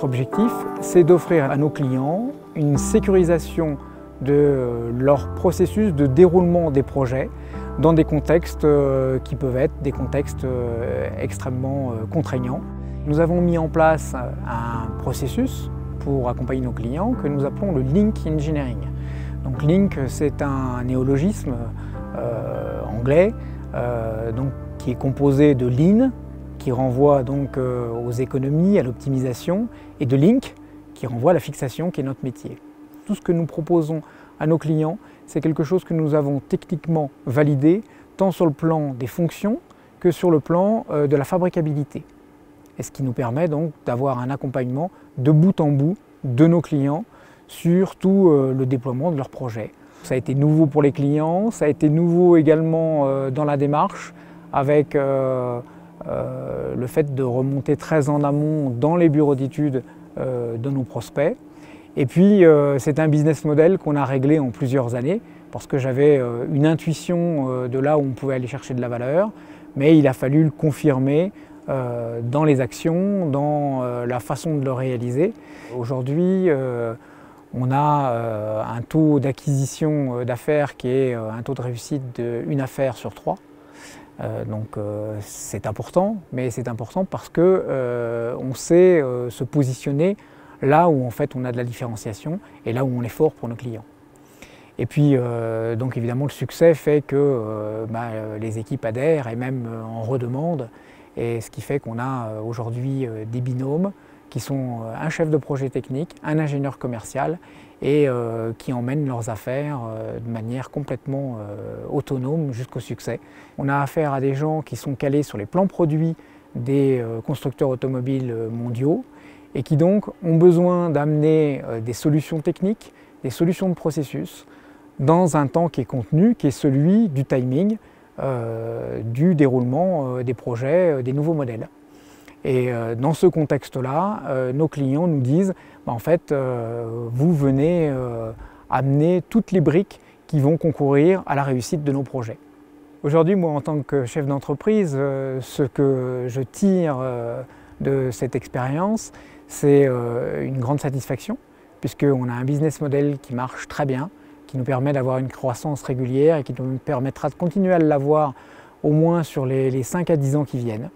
Notre objectif, c'est d'offrir à nos clients une sécurisation de leur processus de déroulement des projets dans des contextes qui peuvent être des contextes extrêmement contraignants. Nous avons mis en place un processus pour accompagner nos clients que nous appelons le Link Engineering. Donc Link, c'est un néologisme anglais qui est composé de Lean, qui renvoie donc aux économies, à l'optimisation, et de Link, qui renvoie à la fixation, qui est notre métier. Tout ce que nous proposons à nos clients, c'est quelque chose que nous avons techniquement validé, tant sur le plan des fonctions que sur le plan de la fabricabilité. Et ce qui nous permet donc d'avoir un accompagnement de bout en bout de nos clients sur tout le déploiement de leurs projets. Ça a été nouveau pour les clients, ça a été nouveau également dans la démarche avec le fait de remonter très en amont dans les bureaux d'études de nos prospects. Et puis c'est un business model qu'on a réglé en plusieurs années parce que j'avais une intuition de là où on pouvait aller chercher de la valeur, mais il a fallu le confirmer dans les actions, dans la façon de le réaliser. Aujourd'hui, on a un taux d'acquisition d'affaires qui est un taux de réussite d'1 affaire sur 3. Donc c'est important, mais c'est important parce qu'on sait se positionner là où en fait on a de la différenciation et là où on est fort pour nos clients. Et puis donc évidemment le succès fait que les équipes adhèrent et même en redemandent, et ce qui fait qu'on a aujourd'hui des binômes qui sont un chef de projet technique, un ingénieur commercial et qui emmènent leurs affaires de manière complètement autonome jusqu'au succès. On a affaire à des gens qui sont calés sur les plans produits des constructeurs automobiles mondiaux et qui donc ont besoin d'amener des solutions techniques, des solutions de processus dans un temps qui est contenu, qui est celui du timing, du déroulement des projets, des nouveaux modèles. Et dans ce contexte-là, nos clients nous disent en fait, vous venez amener toutes les briques qui vont concourir à la réussite de nos projets. Aujourd'hui, moi, en tant que chef d'entreprise, ce que je tire de cette expérience, c'est une grande satisfaction, puisqu'on a un business model qui marche très bien, qui nous permet d'avoir une croissance régulière et qui nous permettra de continuer à l'avoir au moins sur les 5 à 10 ans qui viennent.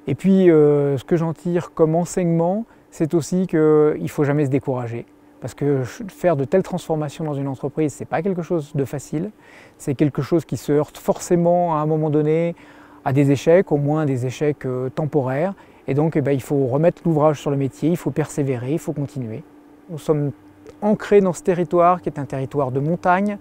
Et puis, ce que j'en tire comme enseignement, c'est aussi qu'il ne faut jamais se décourager. Parce que faire de telles transformations dans une entreprise, ce n'est pas quelque chose de facile. C'est quelque chose qui se heurte forcément à un moment donné à des échecs, au moins des échecs temporaires. Et donc, il faut remettre l'ouvrage sur le métier, il faut persévérer, il faut continuer. Nous sommes ancrés dans ce territoire qui est un territoire de montagne,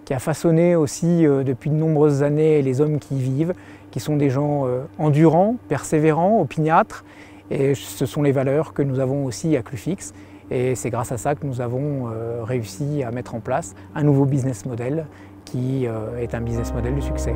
qui a façonné aussi depuis de nombreuses années les hommes qui y vivent, qui sont des gens endurants, persévérants, opiniâtres. Et ce sont les valeurs que nous avons aussi à Clufix. Et c'est grâce à ça que nous avons réussi à mettre en place un nouveau business model qui est un business model de succès.